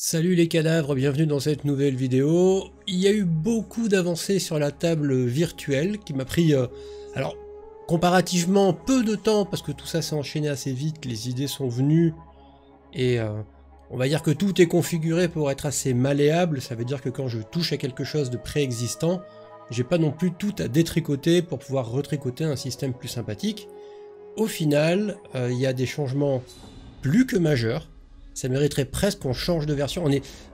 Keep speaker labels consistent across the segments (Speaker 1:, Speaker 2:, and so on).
Speaker 1: Salut les cadavres, bienvenue dans cette nouvelle vidéo. Il y a eu beaucoup d'avancées sur la table virtuelle qui m'a pris, alors comparativement peu de temps parce que tout ça s'est enchaîné assez vite, les idées sont venues et on va dire que tout est configuré pour être assez malléable. Ça veut dire que quand je touche à quelque chose de préexistant, j'ai pas non plus tout à détricoter pour pouvoir retricoter un système plus sympathique. Au final, il y a des changements plus que majeurs. Ça mériterait presque qu'on change de version.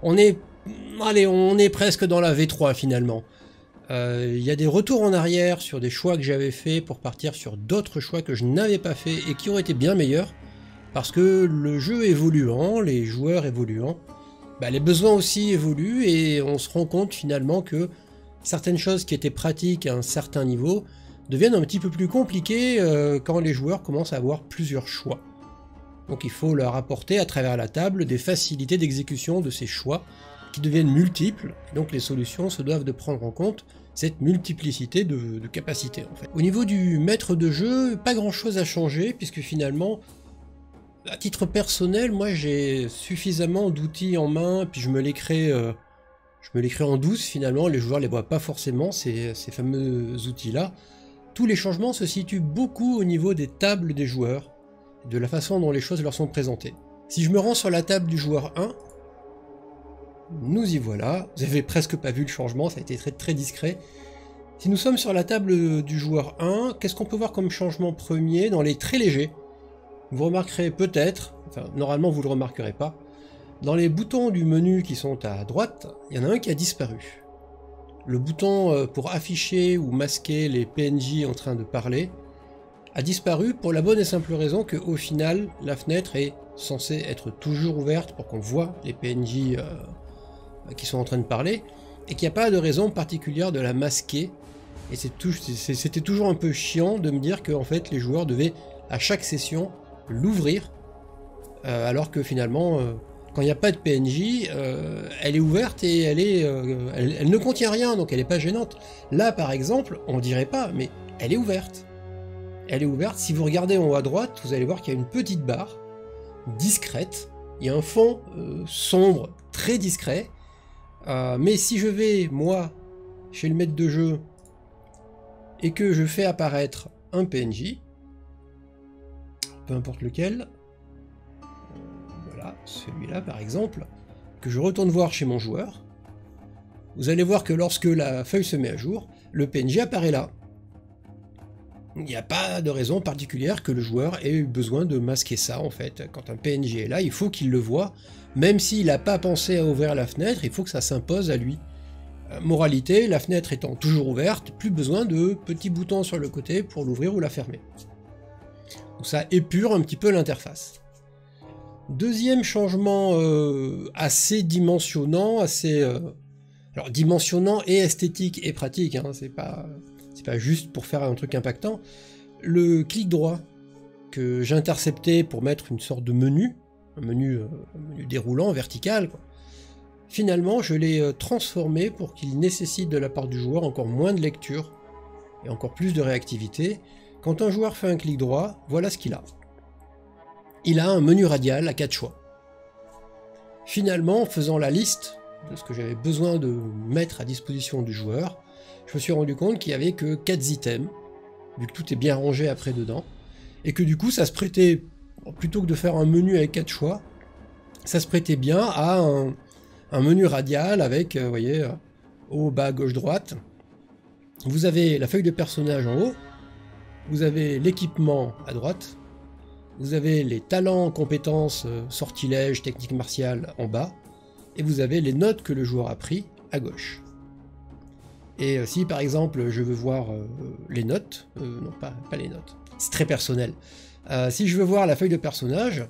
Speaker 1: On est presque dans la V3 finalement. Il y a des retours en arrière sur des choix que j'avais fait pour partir sur d'autres choix que je n'avais pas fait et qui auraient été bien meilleurs. Parce que le jeu évoluant, les joueurs évoluant, les besoins aussi évoluent et on se rend compte finalement que certaines choses qui étaient pratiques à un certain niveau deviennent un petit peu plus compliquées quand les joueurs commencent à avoir plusieurs choix. Donc il faut leur apporter à travers la table des facilités d'exécution de ces choix qui deviennent multiples. Donc les solutions se doivent de prendre en compte cette multiplicité de capacités en fait. Au niveau du maître de jeu, pas grand chose à changer puisque finalement, à titre personnel, moi j'ai suffisamment d'outils en main, puis je me les crée en douce finalement, les joueurs ne les voient pas forcément ces fameux outils là. Tous les changements se situent beaucoup au niveau des tables des joueurs, de la façon dont les choses leur sont présentées. Si je me rends sur la table du joueur 1, nous y voilà. Vous avez presque pas vu le changement, ça a été très discret. Si nous sommes sur la table du joueur 1, qu'est-ce qu'on peut voir comme changement premier dans les très légers? Vous remarquerez peut-être, enfin normalement vous le remarquerez pas, dans les boutons du menu qui sont à droite, il y en a un qui a disparu. Le bouton pour afficher ou masquer les PNJ en train de parler a disparu pour la bonne et simple raison qu'au final, la fenêtre est censée être toujours ouverte pour qu'on voit les PNJ qui sont en train de parler, et qu'il n'y a pas de raison particulière de la masquer. Et c'était toujours un peu chiant de me dire que en fait, les joueurs devaient à chaque session l'ouvrir, alors que finalement, quand il n'y a pas de PNJ, elle est ouverte et elle ne contient rien, donc elle n'est pas gênante. Là, par exemple, on dirait pas, mais elle est ouverte. Elle est ouverte, si vous regardez en haut à droite, vous allez voir qu'il y a une petite barre, discrète, il y a un fond sombre, très discret, mais si je vais, moi, chez le maître de jeu, et que je fais apparaître un PNJ, peu importe lequel, voilà, celui-là par exemple, que je retourne voir chez mon joueur, vous allez voir que lorsque la feuille se met à jour, le PNJ apparaît là. Il n'y a pas de raison particulière que le joueur ait eu besoin de masquer ça en fait. Quand un PNJ est là, il faut qu'il le voie, même s'il n'a pas pensé à ouvrir la fenêtre, il faut que ça s'impose à lui. Moralité, la fenêtre étant toujours ouverte, plus besoin de petits boutons sur le côté pour l'ouvrir ou la fermer. Donc ça épure un petit peu l'interface. Deuxième changement assez dimensionnant, alors dimensionnant et esthétique et pratique, hein, c'est pas juste pour faire un truc impactant. Le clic droit que j'interceptais pour mettre une sorte de menu, un menu déroulant, vertical, quoi. Finalement je l'ai transformé pour qu'il nécessite de la part du joueur encore moins de lecture et encore plus de réactivité. Quand un joueur fait un clic droit, voilà ce qu'il a. Il a un menu radial à 4 choix. Finalement, en faisant la liste de ce que j'avais besoin de mettre à disposition du joueur, je me suis rendu compte qu'il n'y avait que 4 items, vu que tout est bien rangé après dedans, et que du coup ça se prêtait, plutôt que de faire un menu avec 4 choix, ça se prêtait bien à un menu radial avec, vous voyez, haut, bas, gauche, droite. Vous avez la feuille de personnage en haut, vous avez l'équipement à droite, vous avez les talents, compétences, sortilèges, techniques martiales en bas, et vous avez les notes que le joueur a pris à gauche. Et si par exemple je veux voir les notes, non pas les notes, c'est très personnel. Si je veux voir la feuille de personnage,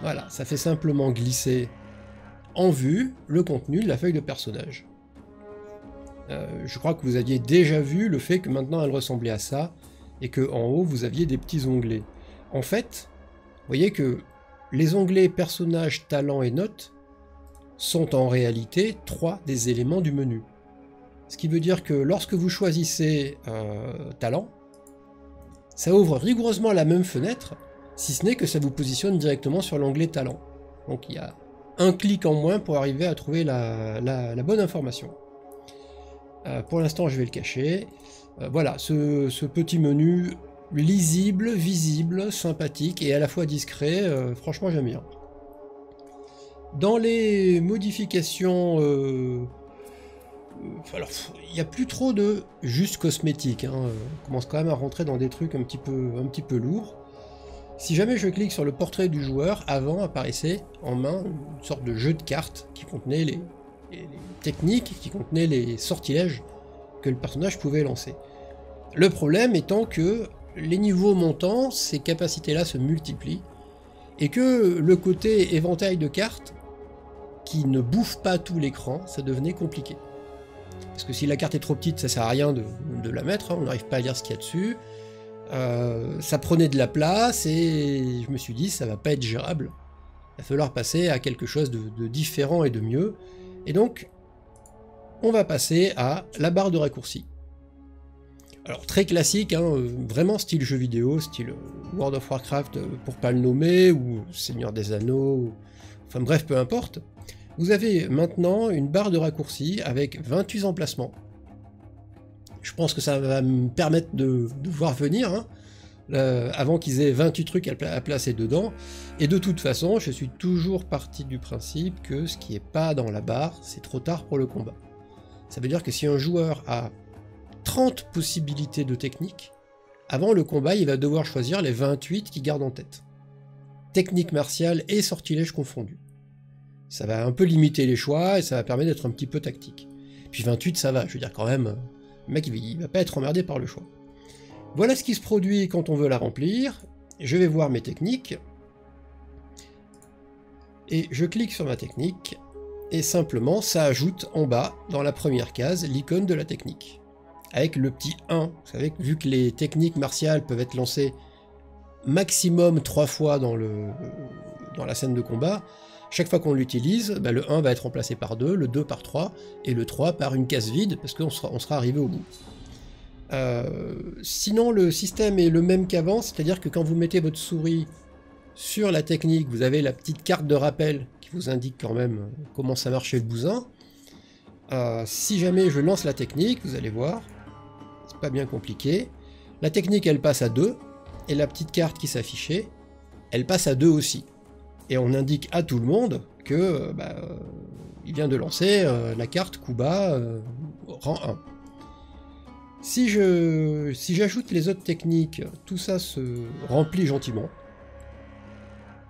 Speaker 1: voilà, ça fait simplement glisser en vue le contenu de la feuille de personnage. Je crois que vous aviez déjà vu le fait que maintenant elle ressemblait à ça, et que en haut vous aviez des petits onglets. En fait, vous voyez que les onglets personnages, talents et notes sont en réalité 3 des éléments du menu. Ce qui veut dire que lorsque vous choisissez talent, ça ouvre rigoureusement la même fenêtre, si ce n'est que ça vous positionne directement sur l'onglet talent. Donc il y a un clic en moins pour arriver à trouver la bonne information. Pour l'instant, je vais le cacher. Voilà, ce petit menu lisible, visible, sympathique et à la fois discret, franchement j'aime bien. Dans les modifications, alors il n'y a plus trop de juste cosmétiques, hein. On commence quand même à rentrer dans des trucs un petit peu lourds. Si jamais je clique sur le portrait du joueur, avant apparaissait en main une sorte de jeu de cartes qui contenait les techniques, qui contenait les sortilèges que le personnage pouvait lancer. Le problème étant que les niveaux montant, ces capacités-là se multiplient, et que le côté éventail de cartes, qui ne bouffe pas tout l'écran, ça devenait compliqué. Parce que si la carte est trop petite, ça sert à rien de la mettre, hein, on n'arrive pas à lire ce qu'il y a dessus. Ça prenait de la place, et je me suis dit, ça va pas être gérable. Il va falloir passer à quelque chose de différent et de mieux. Et donc, on va passer à la barre de raccourci. Alors très classique, hein, vraiment style jeu vidéo, style World of Warcraft pour pas le nommer, ou Seigneur des Anneaux, enfin bref, peu importe. Vous avez maintenant une barre de raccourci avec 28 emplacements. Je pense que ça va me permettre de voir venir, hein, avant qu'ils aient 28 trucs à placer dedans. Et de toute façon, je suis toujours parti du principe que ce qui n'est pas dans la barre, c'est trop tard pour le combat. Ça veut dire que si un joueur a 30 possibilités de techniques, avant le combat, il va devoir choisir les 28 qu'il garde en tête. Technique martiale et sortilège confondus. Ça va un peu limiter les choix et ça va permettre d'être un petit peu tactique. Puis 28, ça va, je veux dire quand même, le mec il va pas être emmerdé par le choix. Voilà ce qui se produit quand on veut la remplir. Je vais voir mes techniques. Et je clique sur ma technique. Et simplement, ça ajoute en bas, dans la première case, l'icône de la technique. Avec le petit 1. Vous savez que vu que les techniques martiales peuvent être lancées maximum 3 fois dans la scène de combat, chaque fois qu'on l'utilise, bah le 1 va être remplacé par 2, le 2 par 3, et le 3 par une case vide, parce qu'on sera arrivé au bout. Sinon, le système est le même qu'avant, c'est-à-dire que quand vous mettez votre souris sur la technique, vous avez la petite carte de rappel qui vous indique quand même comment ça marche chez le bousin. Si jamais je lance la technique, vous allez voir, c'est pas bien compliqué. La technique, elle passe à 2, et la petite carte qui s'affichait, elle passe à 2 aussi. Et on indique à tout le monde que il vient de lancer la carte Kuba rang 1. Si j'ajoute les autres techniques, tout ça se remplit gentiment.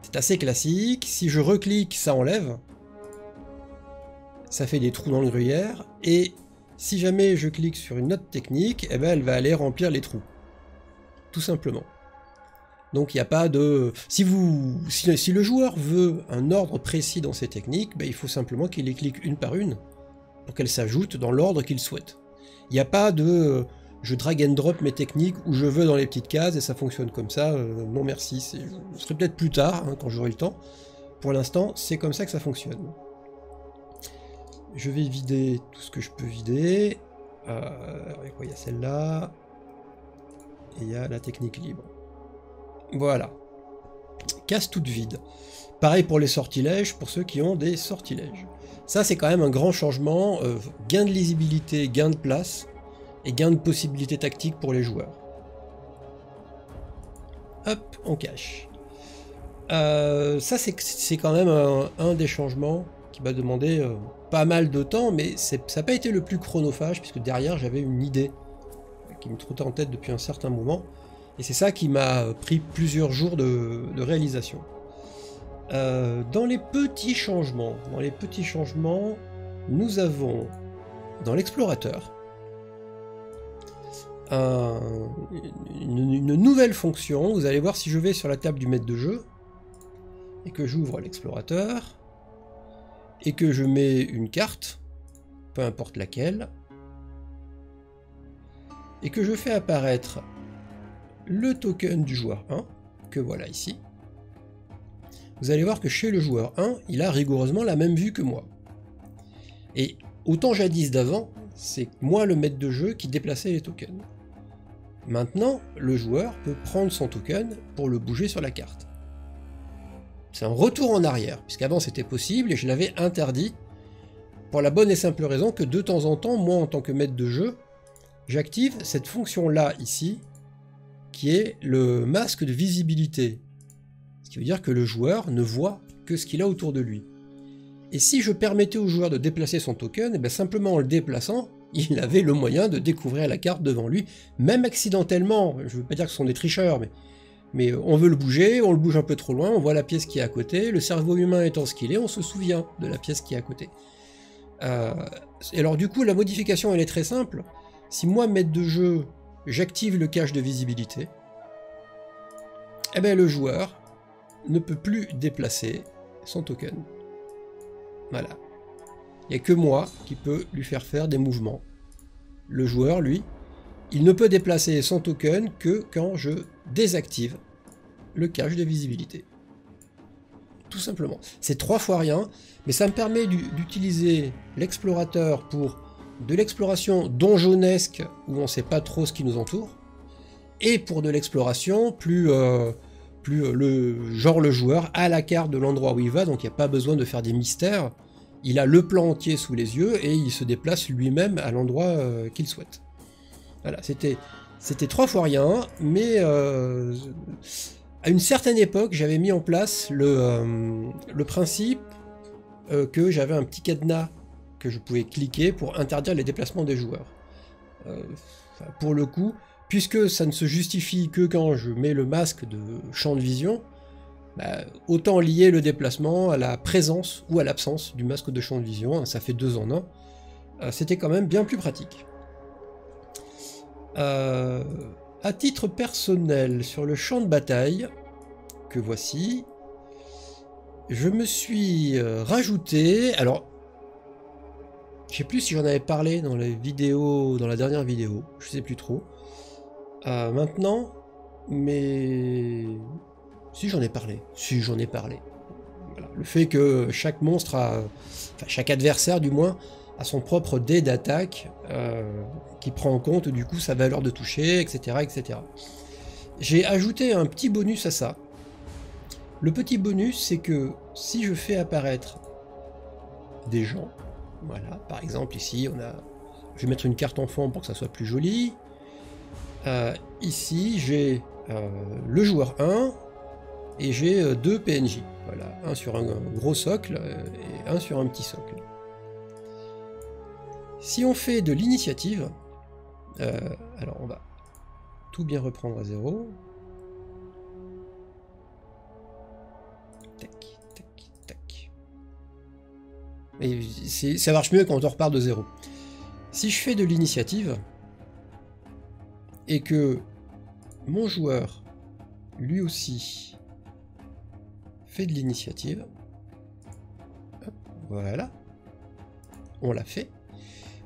Speaker 1: C'est assez classique. Si je reclique, ça enlève. Ça fait des trous dans le gruyère. Et si jamais je clique sur une autre technique, eh ben, elle va aller remplir les trous. Tout simplement. Donc il n'y a pas de... Si le joueur veut un ordre précis dans ses techniques, ben, il faut simplement qu'il les clique une par une pour qu'elles s'ajoutent dans l'ordre qu'il souhaite. Il n'y a pas de... je drag and drop mes techniques où je veux dans les petites cases et ça fonctionne comme ça. Non merci, ce serait peut-être plus tard, hein, quand j'aurai le temps. Pour l'instant, c'est comme ça que ça fonctionne. Je vais vider tout ce que je peux vider. Il y a celle-là. Et il y a la technique libre. Voilà. Case toute vide. Pareil pour les sortilèges, pour ceux qui ont des sortilèges. Ça, c'est quand même un grand changement. Gain de lisibilité, gain de place, et gain de possibilités tactiques pour les joueurs. Hop, on cache. Ça, c'est quand même un des changements qui m'a demandé pas mal de temps, mais ça n'a pas été le plus chronophage, puisque derrière, j'avais une idée qui me trottait en tête depuis un certain moment. Et c'est ça qui m'a pris plusieurs jours de réalisation. Dans les petits changements, nous avons dans l'explorateur une nouvelle fonction. Vous allez voir si je vais sur la table du maître de jeu et que j'ouvre l'explorateur et que je mets une carte, peu importe laquelle, et que je fais apparaître le token du joueur 1, que voilà ici. Vous allez voir que chez le joueur 1, il a rigoureusement la même vue que moi. Et autant jadis d'avant, c'est moi le maître de jeu qui déplaçait les tokens. Maintenant, le joueur peut prendre son token pour le bouger sur la carte. C'est un retour en arrière, puisqu'avant c'était possible et je l'avais interdit, pour la bonne et simple raison que de temps en temps, moi en tant que maître de jeu, j'active cette fonction-là ici, qui est le masque de visibilité. Ce qui veut dire que le joueur ne voit que ce qu'il a autour de lui. Et si je permettais au joueur de déplacer son token, et bien simplement en le déplaçant, il avait le moyen de découvrir la carte devant lui, même accidentellement. Je ne veux pas dire que ce sont des tricheurs, mais on veut le bouger, on le bouge un peu trop loin, on voit la pièce qui est à côté, le cerveau humain étant ce qu'il est, on se souvient de la pièce qui est à côté. Et alors du coup, la modification elle est très simple. Si moi, maître de jeu, j'active le cache de visibilité, eh bien le joueur ne peut plus déplacer son token. Voilà. Il n'y a que moi qui peux lui faire des mouvements. Le joueur, lui, il ne peut déplacer son token que quand je désactive le cache de visibilité. Tout simplement. C'est 3 fois rien, mais ça me permet d'utiliser l'explorateur pour de l'exploration donjonesque, où on ne sait pas trop ce qui nous entoure, et pour de l'exploration plus le joueur a la carte de l'endroit où il va, donc il n'y a pas besoin de faire des mystères. Il a le plan entier sous les yeux et il se déplace lui-même à l'endroit qu'il souhaite. Voilà, c'était 3 fois rien, mais à une certaine époque, j'avais mis en place le principe que j'avais un petit cadenas que je pouvais cliquer pour interdire les déplacements des joueurs. Pour le coup, puisque ça ne se justifie que quand je mets le masque de champ de vision, autant lier le déplacement à la présence ou à l'absence du masque de champ de vision, ça fait 2 en 1. C'était quand même bien plus pratique. À titre personnel, sur le champ de bataille, que voici, je me suis rajouté, alors, je sais plus si j'en avais parlé dans les vidéos, dans la dernière vidéo, je sais plus trop, maintenant, mais si j'en ai parlé, voilà. Le fait que chaque monstre enfin chaque adversaire du moins, a son propre dé d'attaque qui prend en compte du coup sa valeur de toucher, etc. etc. J'ai ajouté un petit bonus à ça. Le petit bonus, c'est que si je fais apparaître des gens, voilà, par exemple ici je vais mettre une carte enfant pour que ça soit plus joli. Ici j'ai le joueur 1 et j'ai 2 PNJ. Voilà, un sur un gros socle et un sur un petit socle. Si on fait de l'initiative, alors on va tout bien reprendre à 0. Tac, tac, tac. Et ça marche mieux quand on repart de 0. Si je fais de l'initiative, et que mon joueur, lui aussi, fait de l'initiative, voilà, on l'a fait.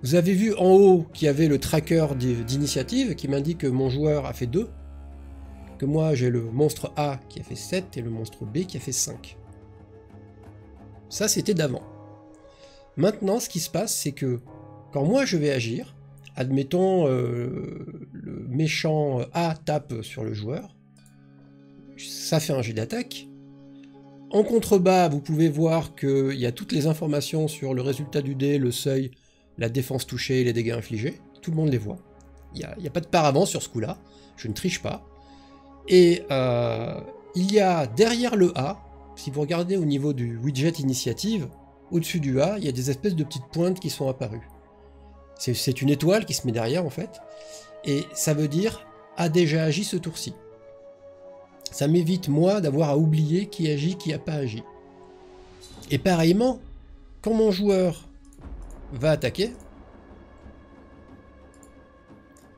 Speaker 1: Vous avez vu en haut qu'il y avait le tracker d'initiative qui m'indique que mon joueur a fait 2, que moi j'ai le monstre A qui a fait 7 et le monstre B qui a fait 5. Ça c'était d'avant. Maintenant ce qui se passe c'est que quand moi je vais agir, admettons le méchant A tape sur le joueur, ça fait un jet d'attaque. En contrebas vous pouvez voir qu'il y a toutes les informations sur le résultat du dé, le seuil, la défense touchée et les dégâts infligés, tout le monde les voit. Il n'y a pas de paravent sur ce coup-là, je ne triche pas. Et il y a derrière le A, si vous regardez au niveau du widget initiative, au-dessus du A, il y a des espèces de petites pointes qui sont apparues. C'est une étoile qui se met derrière en fait, et ça veut dire a déjà agi ce tour-ci. Ça m'évite moi d'avoir à oublier qui agit, qui n'a pas agi. Et pareillement, quand mon joueur va attaquer,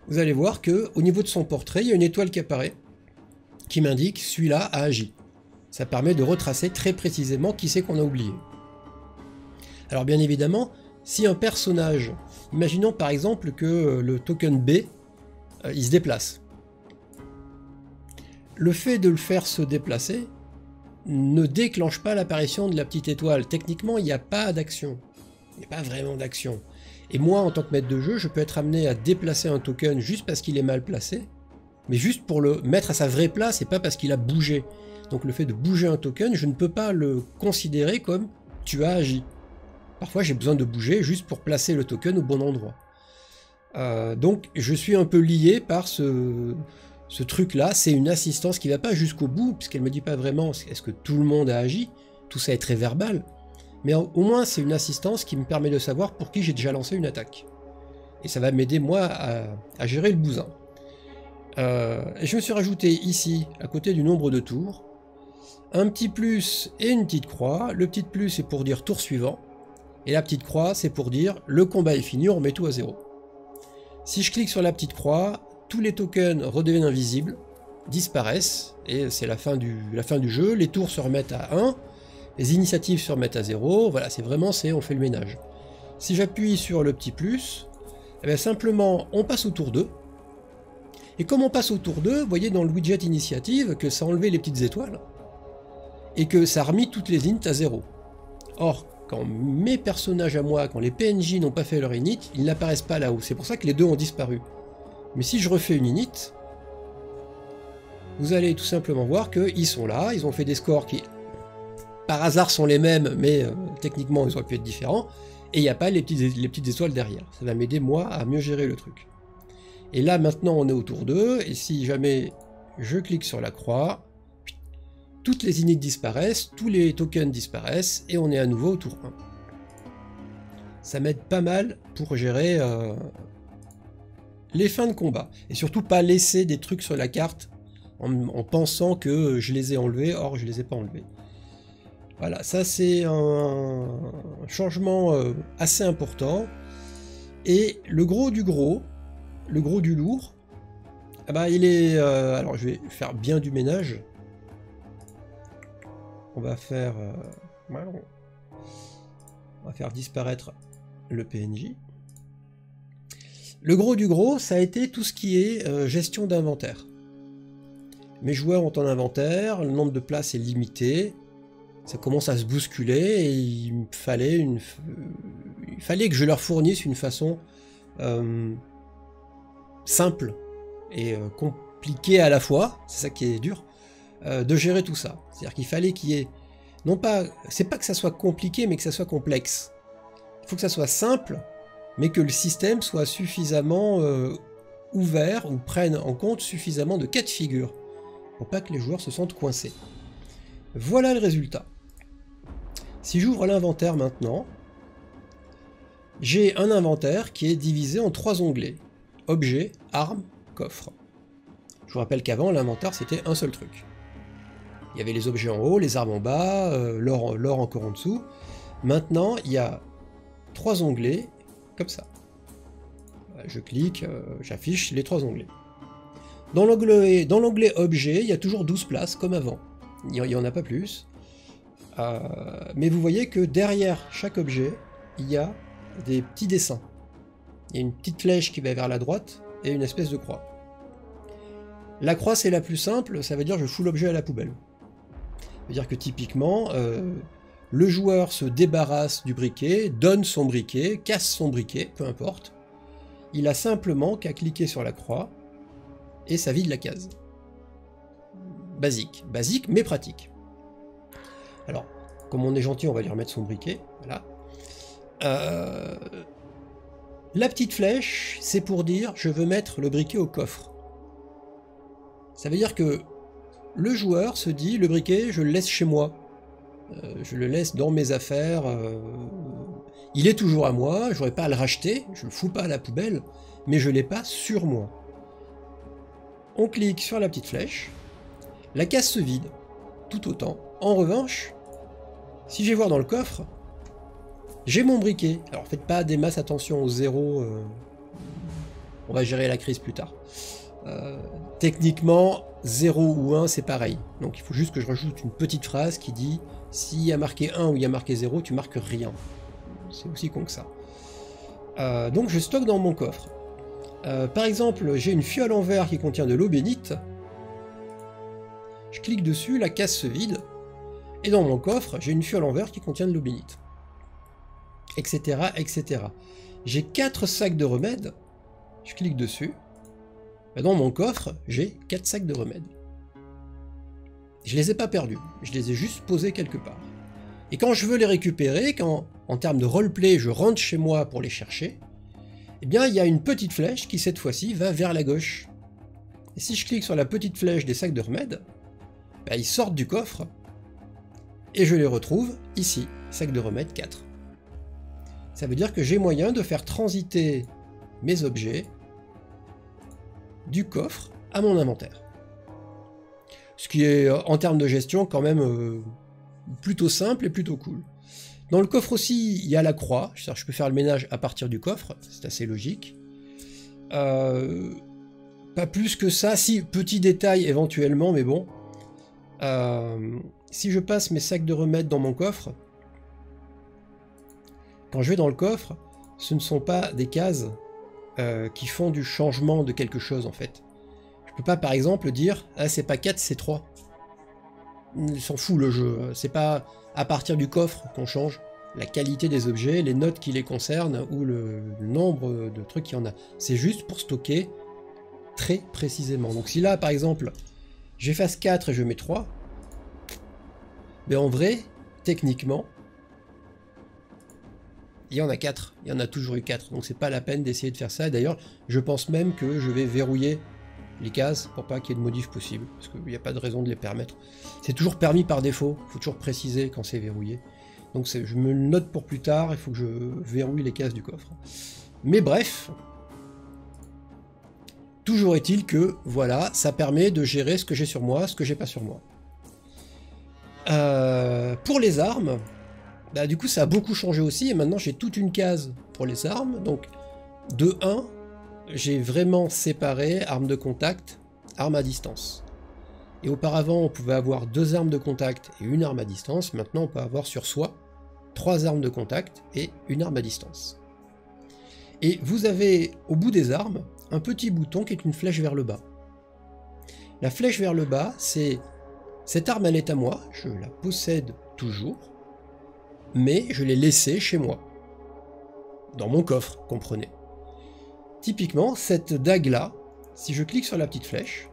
Speaker 1: vous allez voir que au niveau de son portrait, il y a une étoile qui apparaît, qui m'indique celui-là a agi. Ça permet de retracer très précisément qui c'est qu'on a oublié. Alors bien évidemment, si un personnage, imaginons par exemple que le token B, il se déplace. Le fait de le faire se déplacer ne déclenche pas l'apparition de la petite étoile. Techniquement, il n'y a pas d'action. Il n'y a pas vraiment d'action. Et moi, en tant que maître de jeu, je peux être amené à déplacer un token juste parce qu'il est mal placé. mais juste pour le mettre à sa vraie place et pas parce qu'il a bougé. Donc le fait de bouger un token, je ne peux pas le considérer comme tu as agi. Parfois j'ai besoin de bouger juste pour placer le token au bon endroit. Donc je suis un peu lié par ce truc-là. C'est une assistance qui ne va pas jusqu'au bout, puisqu'elle ne me dit pas vraiment est-ce que tout le monde a agi. Tout ça est très verbal. Mais au moins c'est une assistance qui me permet de savoir pour qui j'ai déjà lancé une attaque. Et ça va m'aider moi à gérer le bousin. Et je me suis rajouté ici, à côté du nombre de tours, un petit plus et une petite croix. Le petit plus c'est pour dire tour suivant, et la petite croix c'est pour dire le combat est fini, on remet tout à 0. Si je clique sur la petite croix, tous les tokens redeviennent invisibles, disparaissent, et c'est la fin du jeu, les tours se remettent à 1, les initiatives se remettent à 0, voilà, c'est vraiment, on fait le ménage. Si j'appuie sur le petit plus, eh bien simplement on passe au tour 2, et comme on passe au tour 2, vous voyez dans le widget initiative que ça a enlevé les petites étoiles, et que ça a remis toutes les ints à 0. Or, quand mes personnages à moi, quand les PNJ n'ont pas fait leur init, ils n'apparaissent pas là-haut. C'est pour ça que les deux ont disparu. Mais si je refais une init, vous allez tout simplement voir qu'ils sont là, ils ont fait des scores qui, par hasard, sont les mêmes, mais techniquement, ils auraient pu être différents, et il n'y a pas les petites étoiles derrière. Ça va m'aider, moi, à mieux gérer le truc. Et là, maintenant, on est au tour 2, et si jamais je clique sur la croix, toutes les inits disparaissent, tous les tokens disparaissent, et on est à nouveau au tour 1. Ça m'aide pas mal pour gérer les fins de combat. Et surtout pas laisser des trucs sur la carte en pensant que je les ai enlevés, or je les ai pas enlevés. Voilà, ça c'est un changement assez important. Et le gros du gros, le gros du lourd, ah bah, il est... alors je vais faire bien du ménage. On va faire disparaître le PNJ. Le gros du gros, ça a été tout ce qui est gestion d'inventaire. Mes joueurs ont un inventaire, le nombre de places est limité, ça commence à se bousculer et il fallait que je leur fournisse une façon simple et compliquée à la fois, c'est ça qui est dur, de gérer tout ça. C'est-à-dire qu'il fallait qu'il y ait, non pas, c'est pas que ça soit compliqué, mais que ça soit complexe. Il faut que ça soit simple, mais que le système soit suffisamment ouvert ou prenne en compte suffisamment de cas de figure pour pas que les joueurs se sentent coincés. Voilà le résultat. Si j'ouvre l'inventaire maintenant, j'ai un inventaire qui est divisé en 3 onglets. Objets, armes, coffres. Je vous rappelle qu'avant, l'inventaire c'était un seul truc. Il y avait les objets en haut, les armes en bas, l'or encore en dessous. Maintenant, il y a 3 onglets, comme ça. Je clique, j'affiche les 3 onglets. Dans l'onglet Objets, il y a toujours 12 places, comme avant. Il n'y en a pas plus. Mais vous voyez que derrière chaque objet, il y a des petits dessins. Il y a une petite flèche qui va vers la droite et une espèce de croix. La croix, c'est la plus simple, ça veut dire je fous l'objet à la poubelle. Ça veut dire que typiquement, le joueur se débarrasse du briquet, donne son briquet, casse son briquet, peu importe. Il a simplement qu'à cliquer sur la croix et ça vide la case. Basique mais pratique. Alors, comme on est gentil, on va lui remettre son briquet, voilà. La petite flèche, c'est pour dire je veux mettre le briquet au coffre. Ça veut dire que le joueur se dit le briquet, je le laisse chez moi. Je le laisse dans mes affaires. Il est toujours à moi, j'aurais pas à le racheter, je le fous pas à la poubelle, mais je l'ai pas sur moi. On clique sur la petite flèche, la case se vide, tout autant. En revanche, si je vais voir dans le coffre, j'ai mon briquet. Alors faites pas des masses attention aux zéros, on va gérer la crise plus tard. Techniquement, 0 ou 1 c'est pareil. Donc il faut juste que je rajoute une petite phrase qui dit s'il y a marqué 1 ou il y a marqué 0, tu marques rien. C'est aussi con que ça. Donc je stocke dans mon coffre. Par exemple, j'ai une fiole en verre qui contient de l'eau bénite. Je clique dessus, la case se vide. Et dans mon coffre, j'ai une fiole en verre qui contient de l'eau bénite. Etc. etc. J'ai 4 sacs de remèdes. Je clique dessus. Dans mon coffre, j'ai 4 sacs de remèdes. Je les ai pas perdus, je les ai juste posés quelque part. Et quand je veux les récupérer, quand en termes de roleplay je rentre chez moi pour les chercher, eh bien il y a une petite flèche qui cette fois-ci va vers la gauche. Et si je clique sur la petite flèche des sacs de remèdes, ben, ils sortent du coffre et je les retrouve ici, sac de remèdes 4. Ça veut dire que j'ai moyen de faire transiter mes objets du coffre à mon inventaire. Ce qui est, en termes de gestion, quand même plutôt simple et plutôt cool. Dans le coffre aussi, il y a la croix. Je peux faire le ménage à partir du coffre, c'est assez logique. Pas plus que ça. Si, petit détail éventuellement, mais bon. Si je passe mes sacs de remèdes dans mon coffre, quand je vais dans le coffre, ce ne sont pas des cases qui font du changement de quelque chose en fait. Je peux pas par exemple dire « Ah c'est pas 4, c'est 3 ». Il s'en fout le jeu. C'est pas à partir du coffre qu'on change la qualité des objets, les notes qui les concernent ou le nombre de trucs qu'il y en a. C'est juste pour stocker très précisément. Donc si là par exemple j'efface 4 et je mets 3, mais en vrai, techniquement, il y en a 4, il y en a toujours eu 4, donc c'est pas la peine d'essayer de faire ça. D'ailleurs, je pense même que je vais verrouiller les cases pour pas qu'il y ait de modifs possibles, parce qu'il n'y a pas de raison de les permettre. C'est toujours permis par défaut, il faut toujours préciser quand c'est verrouillé. Donc je me le note pour plus tard, il faut que je verrouille les cases du coffre. Mais bref, toujours est-il que, voilà, ça permet de gérer ce que j'ai sur moi, ce que j'ai pas sur moi. Pour les armes, bah, du coup ça a beaucoup changé aussi, et maintenant j'ai toute une case pour les armes, donc de 1, j'ai vraiment séparé armes de contact, armes à distance. Et auparavant on pouvait avoir 2 armes de contact et une arme à distance, maintenant on peut avoir sur soi 3 armes de contact et une arme à distance. Et vous avez au bout des armes un petit bouton qui est une flèche vers le bas. La flèche vers le bas, c'est cette arme elle est à moi, je la possède toujours, mais je l'ai laissée chez moi. Dans mon coffre, comprenez. Typiquement, cette dague-là, si je clique sur la petite flèche,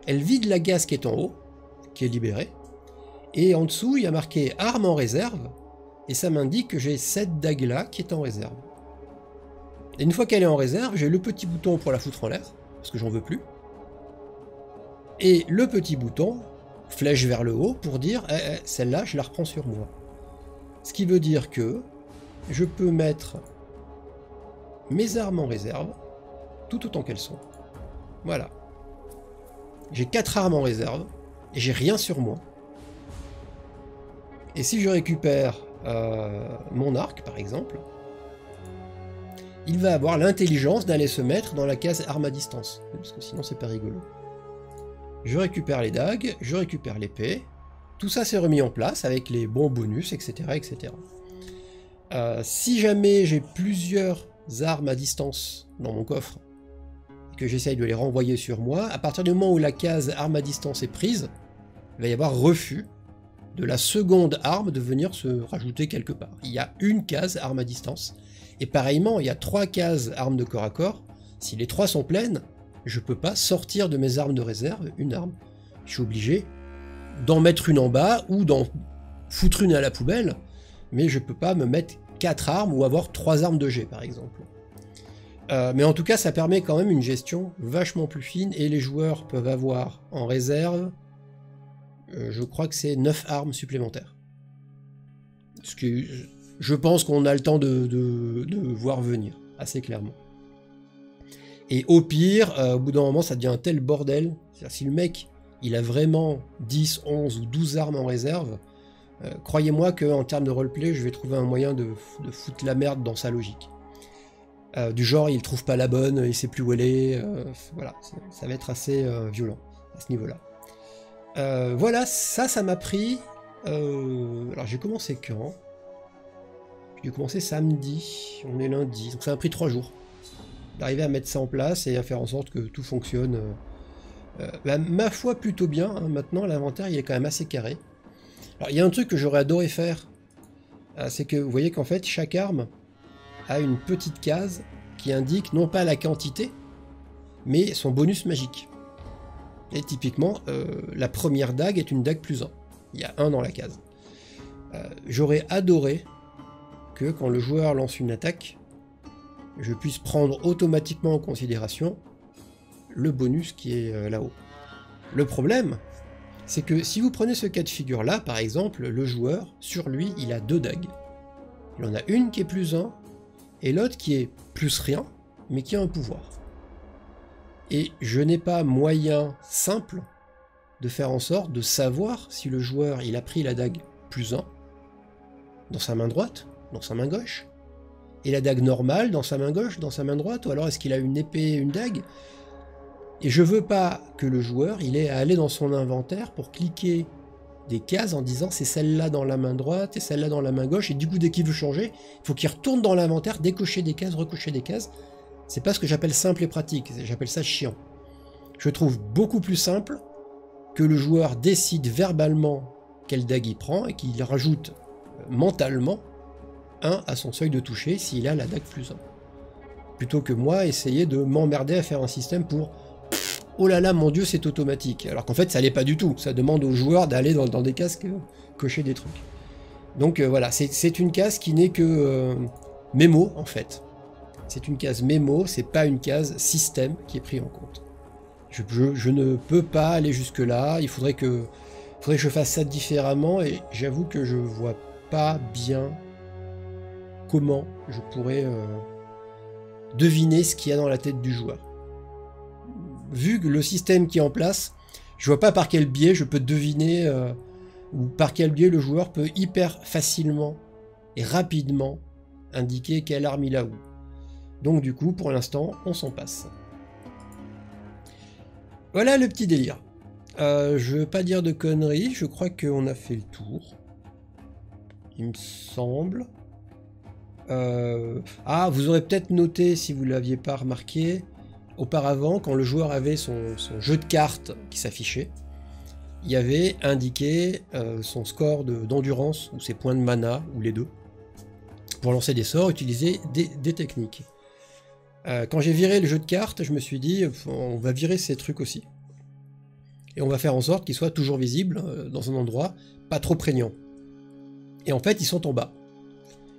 Speaker 1: elle vide la gaz qui est en haut, qui est libérée, et en dessous, il y a marqué « Arme en réserve », et ça m'indique que j'ai cette dague-là qui est en réserve. Et une fois qu'elle est en réserve, j'ai le petit bouton pour la foutre en l'air, parce que j'en veux plus, et le petit bouton, flèche vers le haut, pour dire « Celle-là, je la reprends sur moi ». Ce qui veut dire que je peux mettre mes armes en réserve, tout autant qu'elles sont. Voilà. J'ai 4 armes en réserve, et j'ai rien sur moi. Et si je récupère mon arc, par exemple, il va avoir l'intelligence d'aller se mettre dans la case arme à distance, parce que sinon c'est pas rigolo. Je récupère les dagues, je récupère l'épée, tout ça s'est remis en place avec les bons bonus, etc. etc. Si jamais j'ai plusieurs armes à distance dans mon coffre, et que j'essaye de les renvoyer sur moi, à partir du moment où la case arme à distance est prise, il va y avoir refus de la seconde arme de venir se rajouter quelque part. Il y a une case arme à distance, et pareillement, il y a 3 cases armes de corps à corps. Si les 3 sont pleines, je peux pas sortir de mes armes de réserve une arme. Je suis obligé d'en mettre une en bas, ou d'en foutre une à la poubelle, mais je peux pas me mettre 4 armes, ou avoir 3 armes de jet, par exemple. Mais en tout cas, ça permet quand même une gestion vachement plus fine, et les joueurs peuvent avoir en réserve, je crois que c'est 9 armes supplémentaires. Ce qui, je pense qu'on a le temps de voir venir, assez clairement. Et au pire, au bout d'un moment, ça devient un tel bordel. C'est-à-dire, si le mec, il a vraiment 10, 11 ou 12 armes en réserve, croyez-moi qu'en termes de roleplay, je vais trouver un moyen de foutre la merde dans sa logique. Du genre, il trouve pas la bonne, il sait plus où elle est, voilà, ça va être assez violent à ce niveau-là. Voilà, ça m'a pris... alors j'ai commencé quand? J'ai commencé samedi, on est lundi, donc ça m'a pris 3 jours d'arriver à mettre ça en place et à faire en sorte que tout fonctionne. Ma foi plutôt bien, hein. Maintenant l'inventaire il est quand même assez carré. Alors il y a un truc que j'aurais adoré faire, c'est que vous voyez qu'en fait chaque arme a une petite case qui indique non pas la quantité, mais son bonus magique. Et typiquement, la première dague est une dague +1. Il y a 1 dans la case. J'aurais adoré que quand le joueur lance une attaque, je puisse prendre automatiquement en considération le bonus qui est là-haut. Le problème, c'est que si vous prenez ce cas de figure-là, par exemple, le joueur, sur lui, il a 2 dagues. Il en a une qui est +1, et l'autre qui est +rien, mais qui a un pouvoir. Et je n'ai pas moyen simple de faire en sorte de savoir si le joueur il a pris la dague +1 dans sa main droite, dans sa main gauche, et la dague normale dans sa main gauche, dans sa main droite, ou alors est-ce qu'il a une épée et une dague? Et je veux pas que le joueur il ait à aller dans son inventaire pour cliquer des cases en disant c'est celle-là dans la main droite et celle-là dans la main gauche, et du coup dès qu'il veut changer, il faut qu'il retourne dans l'inventaire, décocher des cases, recocher des cases. C'est pas ce que j'appelle simple et pratique, j'appelle ça chiant. Je trouve beaucoup plus simple que le joueur décide verbalement quelle dague il prend et qu'il rajoute mentalement 1 à son seuil de toucher s'il a la dague +1. Plutôt que moi essayer de m'emmerder à faire un système pour oh là là mon dieu c'est automatique, alors qu'en fait ça l'est pas du tout, ça demande au joueur d'aller dans des cases cocher des trucs. Donc voilà, c'est une case qui n'est que mémo en fait. C'est une case mémo, c'est pas une case système qui est pris en compte. Je ne peux pas aller jusque là, il faudrait que je fasse ça différemment, et j'avoue que je vois pas bien comment je pourrais deviner ce qu'il y a dans la tête du joueur. Vu que le système qui est en place, je vois pas par quel biais je peux deviner ou par quel biais le joueur peut hyper facilement et rapidement indiquer quelle arme il a où. Donc du coup, pour l'instant, on s'en passe. Voilà le petit délire. Je veux pas dire de conneries, je crois qu'on a fait le tour. Il me semble. Ah, vous aurez peut-être noté, si vous ne l'aviez pas remarqué, auparavant, quand le joueur avait son jeu de cartes qui s'affichait, il y avait indiqué son score d'endurance, ou ses points de mana, ou les deux. Pour lancer des sorts, utiliser des techniques. Quand j'ai viré le jeu de cartes, je me suis dit, on va virer ces trucs aussi. Et on va faire en sorte qu'ils soient toujours visibles dans un endroit pas trop prégnant. Et en fait, ils sont en bas.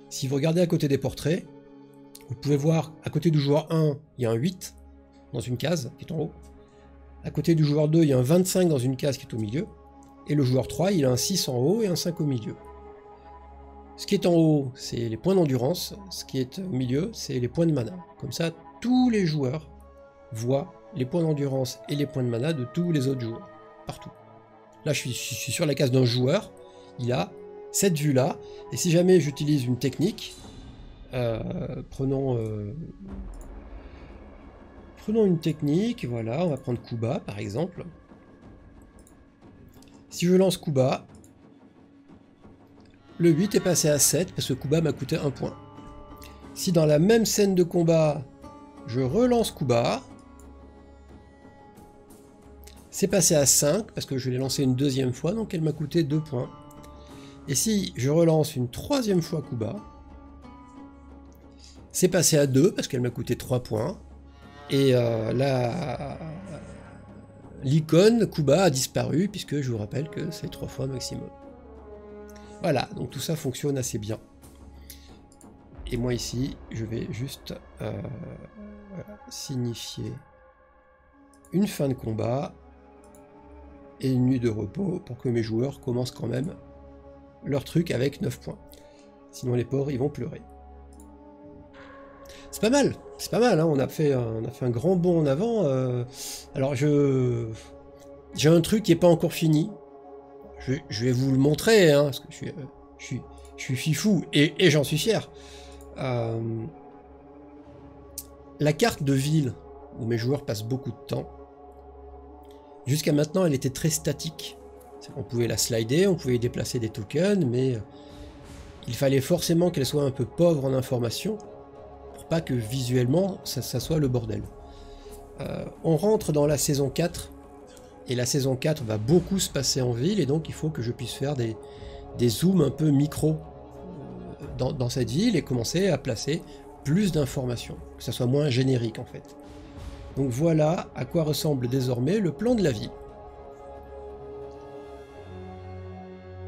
Speaker 1: Si vous regardez à côté des portraits, vous pouvez voir, à côté du joueur 1, il y a un 8 dans une case qui est en haut. À côté du joueur 2, il y a un 25 dans une case qui est au milieu. Et le joueur 3, il a un 6 en haut et un 5 au milieu. Ce qui est en haut, c'est les points d'endurance. Ce qui est au milieu, c'est les points de mana. Comme ça, tous les joueurs voient les points d'endurance et les points de mana de tous les autres joueurs. Partout. Là, je suis sur la case d'un joueur. Il a cette vue-là. Et si jamais j'utilise une technique, prenons une technique, voilà, on va prendre coup bas par exemple. Si je lance coup bas, le 8 est passé à 7 parce que coup bas m'a coûté 1 point. Si dans la même scène de combat, je relance coup bas, c'est passé à 5 parce que je l'ai lancé une deuxième fois, donc elle m'a coûté 2 points. Et si je relance une troisième fois coup bas, c'est passé à 2 parce qu'elle m'a coûté 3 points. Et l'icône coup bas a disparu puisque je vous rappelle que c'est 3 fois maximum. Voilà, donc tout ça fonctionne assez bien. Et moi ici, je vais juste signifier une fin de combat et une nuit de repos pour que mes joueurs commencent quand même leur truc avec 9 points. Sinon les pauvres, ils vont pleurer. C'est pas mal, hein, on a fait un grand bond en avant. Alors j'ai un truc qui n'est pas encore fini. Je vais vous le montrer, hein, parce que je suis fifou, et j'en suis fier. La carte de ville, où mes joueurs passent beaucoup de temps, jusqu'à maintenant, elle était très statique. On pouvait la slider, on pouvait y déplacer des tokens, mais il fallait forcément qu'elle soit un peu pauvre en informations, pour pas que visuellement, ça soit le bordel. On rentre dans la saison 4, et la saison 4 va beaucoup se passer en ville, et donc il faut que je puisse faire des zooms un peu micro dans cette ville, et commencer à placer plus d'informations, que ça soit moins générique en fait. Donc voilà à quoi ressemble désormais le plan de la ville.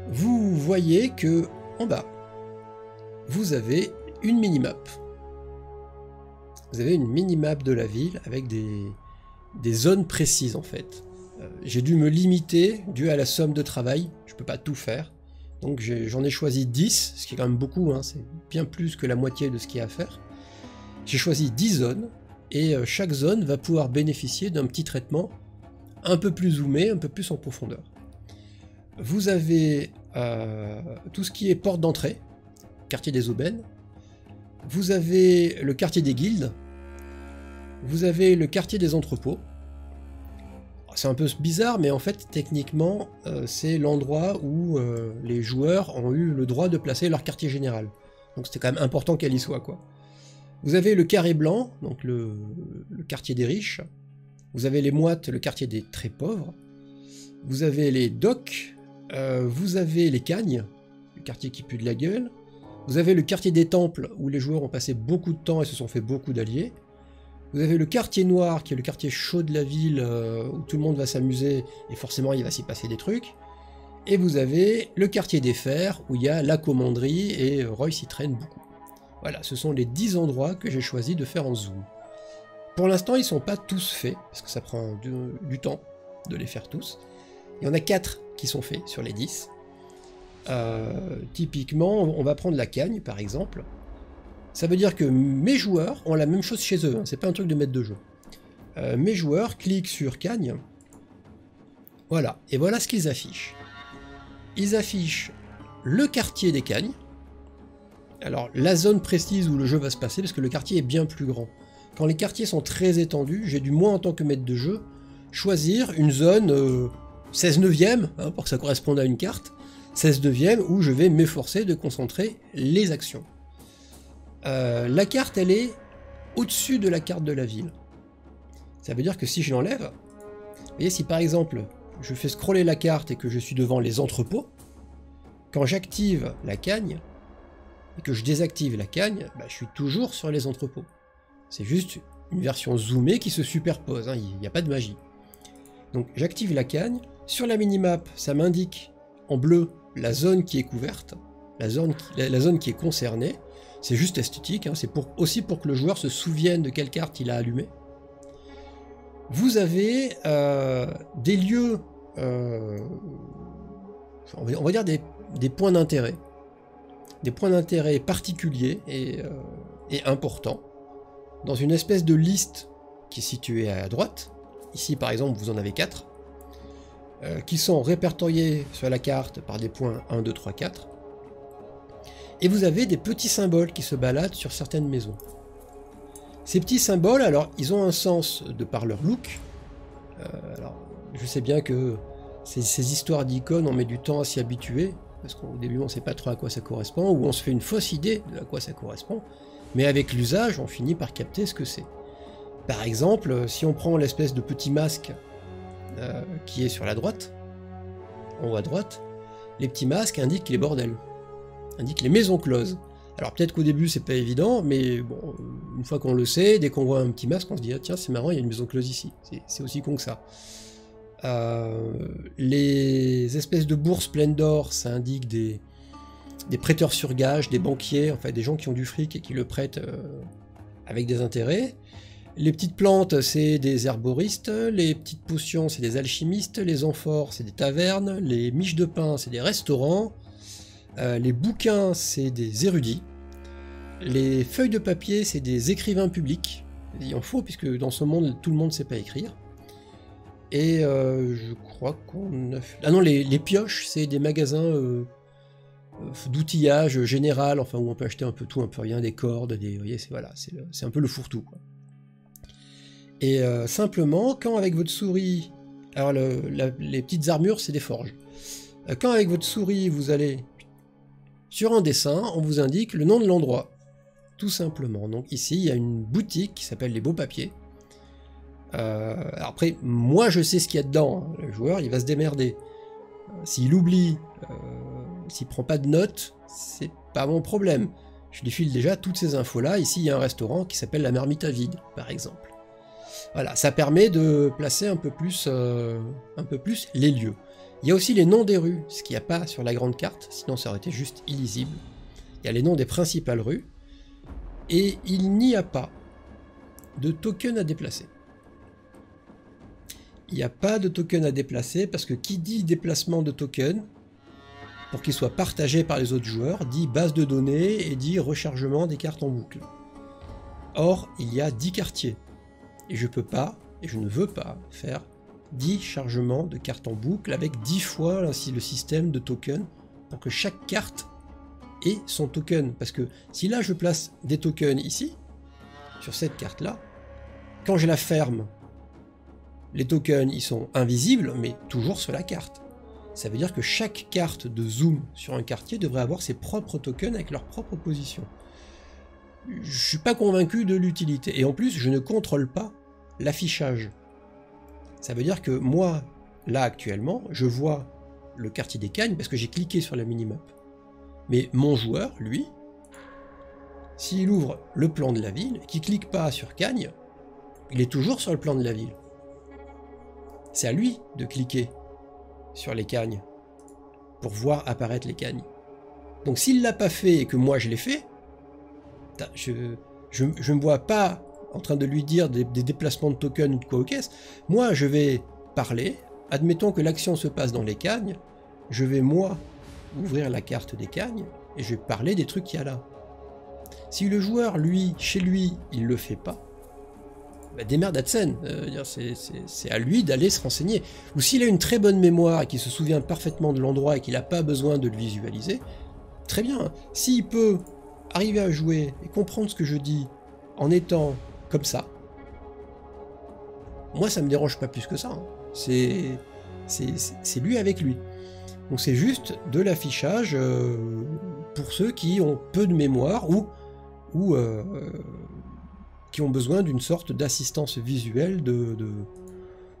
Speaker 1: Vous voyez que en bas, vous avez une minimap. Vous avez une minimap de la ville avec des zones précises en fait. J'ai dû me limiter dû à la somme de travail, je peux pas tout faire. Donc j'en ai choisi 10, ce qui est quand même beaucoup, hein, c'est bien plus que la moitié de ce qu'il y a à faire. J'ai choisi 10 zones, et chaque zone va pouvoir bénéficier d'un petit traitement un peu plus zoomé, un peu plus en profondeur. Vous avez tout ce qui est porte d'entrée, quartier des aubaines. Vous avez le quartier des guildes. Vous avez le quartier des entrepôts. C'est un peu bizarre, mais en fait, techniquement, c'est l'endroit où les joueurs ont eu le droit de placer leur quartier général. Donc c'était quand même important qu'elle y soit, quoi. Vous avez le carré blanc, donc le quartier des riches. Vous avez les moites, le quartier des très pauvres. Vous avez les docks. Vous avez les cagnes, le quartier qui pue de la gueule. Vous avez le quartier des temples, où les joueurs ont passé beaucoup de temps et se sont fait beaucoup d'alliés. Vous avez le quartier noir, qui est le quartier chaud de la ville, où tout le monde va s'amuser, et forcément il va s'y passer des trucs. Et vous avez le quartier des fers, où il y a la commanderie, et Roy s'y traîne beaucoup. Voilà, ce sont les 10 endroits que j'ai choisi de faire en zoom. Pour l'instant, ils ne sont pas tous faits, parce que ça prend du temps de les faire tous. Il y en a 4 qui sont faits sur les 10. Typiquement, on va prendre la cagne, par exemple. Ça veut dire que mes joueurs ont la même chose chez eux, hein, c'est pas un truc de maître de jeu. Mes joueurs cliquent sur cagne. Voilà, et voilà ce qu'ils affichent. Ils affichent le quartier des cagnes. Alors, la zone précise où le jeu va se passer, parce que le quartier est bien plus grand. Quand les quartiers sont très étendus, j'ai dû, moi en tant que maître de jeu, choisir une zone 16 neuvième, hein, pour que ça corresponde à une carte, 16 neuvième, où je vais m'efforcer de concentrer les actions. La carte, elle est au-dessus de la carte de la ville. Ça veut dire que si je l'enlève, vous voyez, si par exemple, je fais scroller la carte et que je suis devant les entrepôts, quand j'active la cagne, et que je désactive la cagne, bah, je suis toujours sur les entrepôts. C'est juste une version zoomée qui se superpose, hein, il n'y a pas de magie. Donc j'active la cagne, sur la minimap, ça m'indique en bleu la zone qui est couverte, la zone qui est concernée. C'est juste esthétique, hein, c'est aussi pour que le joueur se souvienne de quelle carte il a allumé. Vous avez des lieux, on va dire des points d'intérêt. Des points d'intérêt particuliers et importants, dans une espèce de liste qui est située à droite. Ici par exemple vous en avez 4, qui sont répertoriés sur la carte par des points 1, 2, 3, 4. Et vous avez des petits symboles qui se baladent sur certaines maisons. Ces petits symboles, alors ils ont un sens de par leur look. Alors je sais bien que ces histoires d'icônes, on met du temps à s'y habituer, parce qu'au début on ne sait pas trop à quoi ça correspond, ou on se fait une fausse idée de à quoi ça correspond, mais avec l'usage on finit par capter ce que c'est. Par exemple, si on prend l'espèce de petit masque qui est sur la droite, en haut à droite, les petits masques indiquent les bordels, indiquent les maisons closes. Alors peut-être qu'au début c'est pas évident, mais bon, une fois qu'on le sait, dès qu'on voit un petit masque, on se dit ah, tiens c'est marrant, il y a une maison close ici. C'est aussi con que ça. Les espèces de bourses pleines d'or, ça indique des prêteurs sur gage, des banquiers, enfin des gens qui ont du fric et qui le prêtent avec des intérêts. Les petites plantes, c'est des herboristes, les petites potions, c'est des alchimistes, les amphores, c'est des tavernes, les miches de pain, c'est des restaurants, les bouquins, c'est des érudits, les feuilles de papier, c'est des écrivains publics. Il en faut, puisque dans ce monde, tout le monde ne sait pas écrire. Et je crois qu'on a fait... Ah non, les pioches, c'est des magasins d'outillage général, enfin où on peut acheter un peu tout, un peu rien, des cordes, vous voyez, voilà, c'est un peu le fourre-tout, quoi. Et simplement, quand avec votre souris... Alors les petites armures, c'est des forges. Quand avec votre souris, vous allez sur un dessin, on vous indique le nom de l'endroit. Tout simplement. Donc ici, il y a une boutique qui s'appelle Les Beaux Papiers. Alors après, moi je sais ce qu'il y a dedans, hein. Le joueur il va se démerder. S'il oublie, s'il prend pas de notes, c'est pas mon problème. Je lui file déjà toutes ces infos là. Ici il y a un restaurant qui s'appelle La Marmite à Vide, par exemple. Voilà, ça permet de placer un peu plus les lieux. Il y a aussi les noms des rues, ce qu'il n'y a pas sur la grande carte, sinon ça aurait été juste illisible. Il y a les noms des principales rues, et il n'y a pas de token à déplacer. Il n'y a pas de token à déplacer, parce que qui dit déplacement de token, pour qu'il soit partagé par les autres joueurs, dit base de données et dit rechargement des cartes en boucle. Or, il y a 10 quartiers, et je peux pas, et je ne veux pas, faire 10 chargements de cartes en boucle avec 10 fois le système de tokens pour que chaque carte ait son token. Parce que si là je place des tokens ici, sur cette carte là, quand je la ferme, les tokens ils sont invisibles mais toujours sur la carte. Ça veut dire que chaque carte de zoom sur un quartier devrait avoir ses propres tokens avec leur propre position. Je suis pas convaincu de l'utilité. Et en plus, je ne contrôle pas l'affichage. Ça veut dire que moi, là actuellement, je vois le quartier des Cagnes parce que j'ai cliqué sur la minimap. Mais mon joueur, lui, s'il ouvre le plan de la ville, qu'il ne clique pas sur Cagnes, il est toujours sur le plan de la ville. C'est à lui de cliquer sur les Cagnes pour voir apparaître les Cagnes. Donc s'il ne l'a pas fait et que moi je l'ai fait, je ne me vois pas en train de lui dire des déplacements de tokens ou de quoi aux caisses. Moi je vais parler, admettons que l'action se passe dans les Cagnes, je vais moi ouvrir la carte des Cagnes et je vais parler des trucs qu'il y a là. Si le joueur, lui, chez lui, il le fait pas, bah démerde Adsen, c'est à lui d'aller se renseigner. Ou s'il a une très bonne mémoire et qu'il se souvient parfaitement de l'endroit et qu'il n'a pas besoin de le visualiser, très bien. S'il peut arriver à jouer et comprendre ce que je dis en étant comme ça, moi ça me dérange pas plus que ça. Hein. C'est lui avec lui. Donc c'est juste de l'affichage pour ceux qui ont peu de mémoire ou qui ont besoin d'une sorte d'assistance visuelle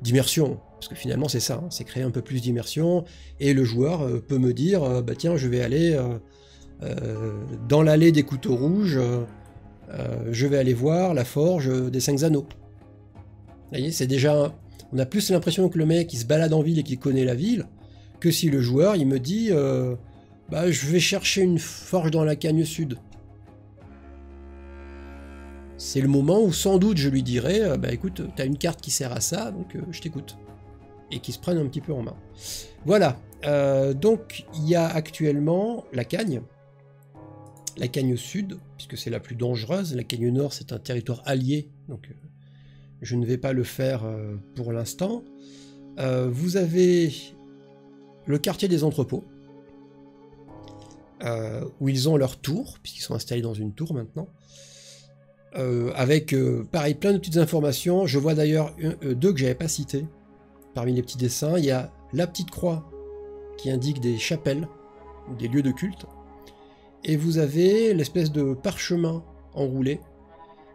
Speaker 1: d'immersion. Parce que finalement c'est ça, hein, c'est créer un peu plus d'immersion, et le joueur peut me dire, bah tiens je vais aller dans l'allée des couteaux rouges, je vais aller voir la forge des 5 anneaux. Vous voyez, c'est déjà... On a plus l'impression que le mec il se balade en ville et qu'il connaît la ville, que si le joueur il me dit bah je vais chercher une forge dans la Cagne Sud. C'est le moment où sans doute je lui dirais bah écoute, t'as une carte qui sert à ça, donc je t'écoute. Et qui se prenne un petit peu en main. Voilà, donc il y a actuellement la Cagne Sud, puisque c'est la plus dangereuse. La Cagne Nord c'est un territoire allié, donc je ne vais pas le faire pour l'instant. Vous avez le quartier des entrepôts, où ils ont leur tour, puisqu'ils sont installés dans une tour maintenant, avec pareil plein de petites informations. Je vois d'ailleurs deux que j'avais pas citées parmi les petits dessins. Il y a la petite croix qui indique des chapelles, des lieux de culte, et vous avez l'espèce de parchemin enroulé.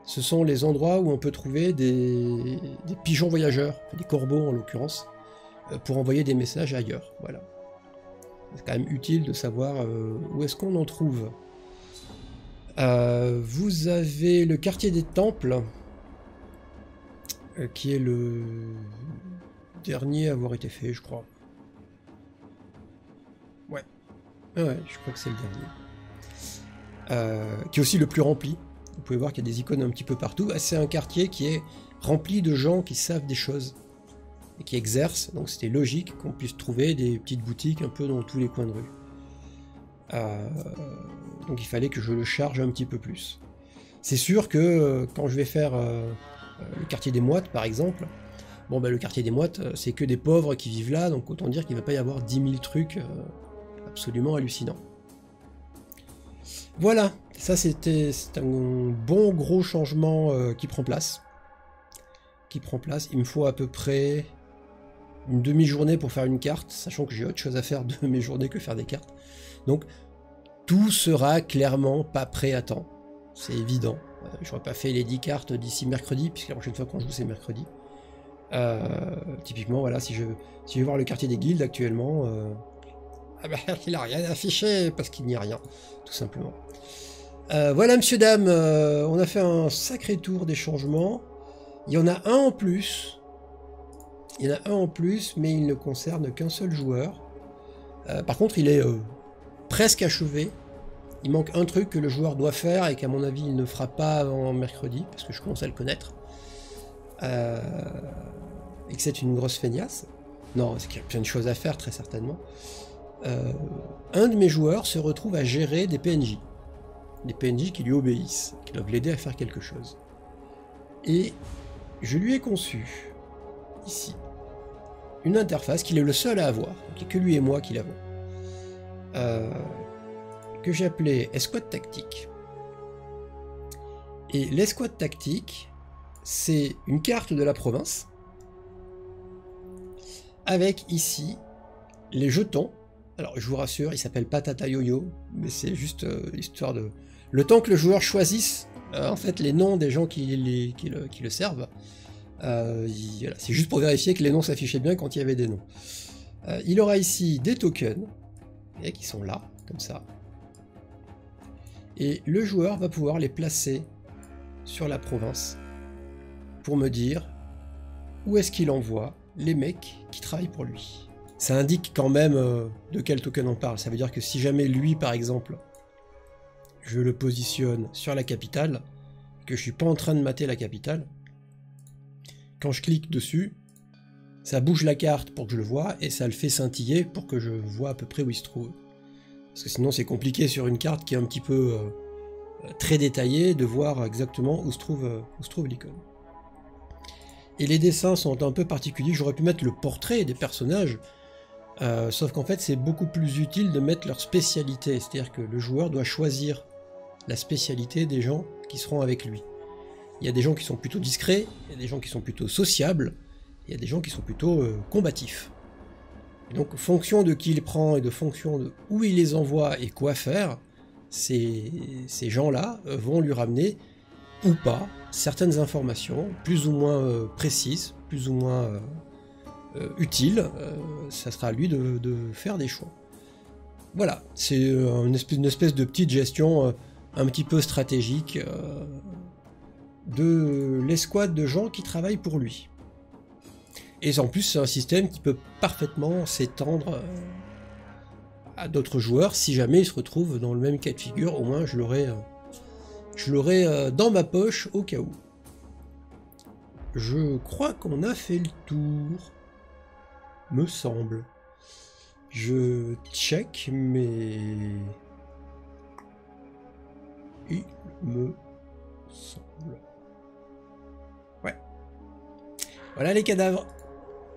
Speaker 1: Ce sont les endroits où on peut trouver des pigeons voyageurs, des corbeaux en l'occurrence, pour envoyer des messages ailleurs. Voilà. C'est quand même utile de savoir où est-ce qu'on en trouve. Vous avez le quartier des temples, qui est le dernier à avoir été fait, je crois. Ouais. Ah ouais, je crois que c'est le dernier. Qui est aussi le plus rempli. Vous pouvez voir qu'il y a des icônes un petit peu partout. C'est un quartier qui est rempli de gens qui savent des choses et qui exercent, donc c'était logique qu'on puisse trouver des petites boutiques un peu dans tous les coins de rue. Donc il fallait que je le charge un petit peu plus. C'est sûr que quand je vais faire le quartier des Moites par exemple, bon bah le quartier des Moites c'est que des pauvres qui vivent là, donc autant dire qu'il ne va pas y avoir 10 000 trucs absolument hallucinants. Voilà, ça c'est un bon gros changement qui prend place. Il me faut à peu près une demi-journée pour faire une carte, sachant que j'ai autre chose à faire de mes journées que faire des cartes. Donc tout sera clairement pas prêt à temps, c'est évident. J'aurais pas fait les 10 cartes d'ici mercredi, puisque la prochaine fois qu'on joue c'est mercredi. Typiquement, voilà, si je vais voir le quartier des guildes actuellement, ah bah, il a rien affiché, parce qu'il n'y a rien, tout simplement. Voilà, monsieur, dame, on a fait un sacré tour des changements. Il y en a un en plus. Il y en a un en plus, mais il ne concerne qu'un seul joueur. Par contre, il est presque achevé. Il manque un truc que le joueur doit faire et qu'à mon avis, il ne fera pas avant mercredi, parce que je commence à le connaître. Et que c'est une grosse feignasse. Non, c'est qu'il y a plein de choses à faire, très certainement. Un de mes joueurs se retrouve à gérer des PNJ. Des PNJ qui lui obéissent, qui doivent l'aider à faire quelque chose. Et je lui ai conçu, ici, une interface qu'il est le seul à avoir. Donc il n'y a que lui et moi qui l'avons. Que j'ai appelé escouade tactique. Et l'escouade tactique, c'est une carte de la province, avec ici les jetons. Alors je vous rassure, il s'appelle pas Tata Yo-Yo, mais c'est juste histoire de... Le temps que le joueur choisisse en fait les noms des gens qui le servent, voilà, c'est juste pour vérifier que les noms s'affichaient bien quand il y avait des noms. Il aura ici des tokens, et qui sont là, comme ça. Et le joueur va pouvoir les placer sur la province pour me dire où est-ce qu'il envoie les mecs qui travaillent pour lui. Ça indique quand même de quel token on parle. Ça veut dire que si jamais lui, par exemple, je le positionne sur la capitale, que je suis pas en train de mater la capitale, quand je clique dessus, ça bouge la carte pour que je le vois et ça le fait scintiller pour que je vois à peu près où il se trouve. Parce que sinon c'est compliqué sur une carte qui est un petit peu très détaillée de voir exactement où se trouve l'icône. Et les dessins sont un peu particuliers, j'aurais pu mettre le portrait des personnages, sauf qu'en fait c'est beaucoup plus utile de mettre leur spécialité, c'est-à-dire que le joueur doit choisir la spécialité des gens qui seront avec lui. Il y a des gens qui sont plutôt discrets, il y a des gens qui sont plutôt sociables, il y a des gens qui sont plutôt combatifs. Et donc, fonction de qui il prend et de fonction de où il les envoie et quoi faire, ces gens-là vont lui ramener, ou pas, certaines informations, plus ou moins précises, plus ou moins utiles. Ça sera à lui de faire des choix. Voilà, c'est une espèce de petite gestion un petit peu stratégique de l'escouade de gens qui travaillent pour lui. Et en plus, c'est un système qui peut parfaitement s'étendre à d'autres joueurs si jamais ils se retrouvent dans le même cas de figure. Au moins, je l'aurai dans ma poche au cas où. Je crois qu'on a fait le tour, me semble. Je check, mais il me semble. Ouais. Voilà les cadavres.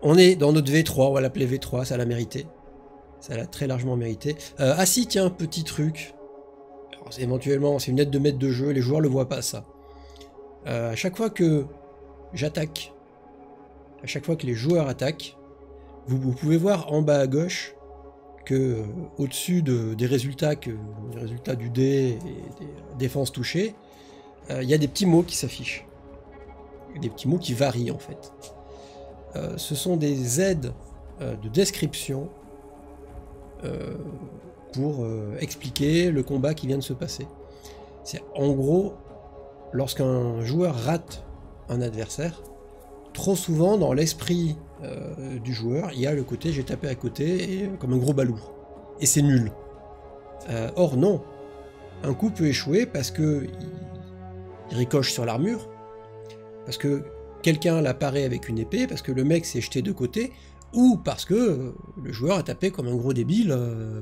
Speaker 1: On est dans notre V3, on va l'appeler V3, ça l'a mérité. Ça l'a très largement mérité. Ah si, tiens, petit truc. Alors, éventuellement, c'est une aide de maître de jeu, les joueurs ne le voient pas ça. À chaque fois que j'attaque, à chaque fois que les joueurs attaquent, vous pouvez voir en bas à gauche que au-dessus des résultats du dé et des défenses touchées, il y a des petits mots qui s'affichent. Des petits mots qui varient en fait. Ce sont des aides de description pour expliquer le combat qui vient de se passer. C'est en gros, lorsqu'un joueur rate un adversaire, trop souvent dans l'esprit du joueur, il y a le côté j'ai tapé à côté et, comme un gros balourd. Et c'est nul. Or non, un coup peut échouer parce que il ricoche sur l'armure, parce que quelqu'un l'a paré avec une épée, parce que le mec s'est jeté de côté, ou parce que le joueur a tapé comme un gros débile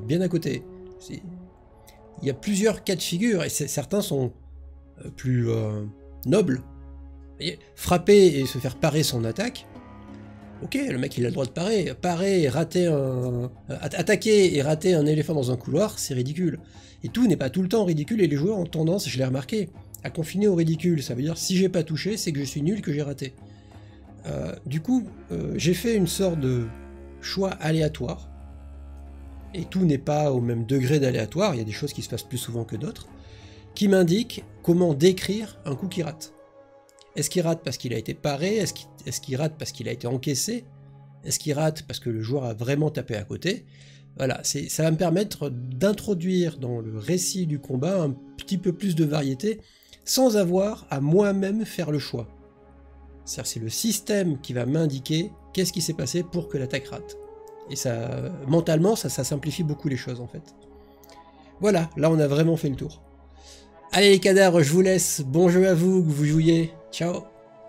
Speaker 1: bien à côté. Il y a plusieurs cas de figure, et certains sont plus nobles. Frapper et se faire parer son attaque, ok, le mec il a le droit de parer et rater attaquer et rater un éléphant dans un couloir, c'est ridicule. Et tout n'est pas tout le temps ridicule, et les joueurs ont tendance, je l'ai remarqué, à confiner au ridicule. Ça veut dire si j'ai pas touché, c'est que je suis nul, que j'ai raté. Du coup, j'ai fait une sorte de choix aléatoire, et tout n'est pas au même degré d'aléatoire, il y a des choses qui se passent plus souvent que d'autres, qui m'indiquent comment décrire un coup qui rate. Est-ce qu'il rate parce qu'il a été paré? Est-ce qu'il rate parce qu'il a été encaissé? Est-ce qu'il rate parce que le joueur a vraiment tapé à côté? Voilà, ça va me permettre d'introduire dans le récit du combat un petit peu plus de variété, sans avoir à moi-même faire le choix. C'est-à-dire c'est le système qui va m'indiquer qu'est-ce qui s'est passé pour que l'attaque rate. Et ça, mentalement, ça simplifie beaucoup les choses en fait. Voilà, là on a vraiment fait le tour. Allez les cadavres, je vous laisse. Bon jeu à vous, que vous jouiez. Ciao.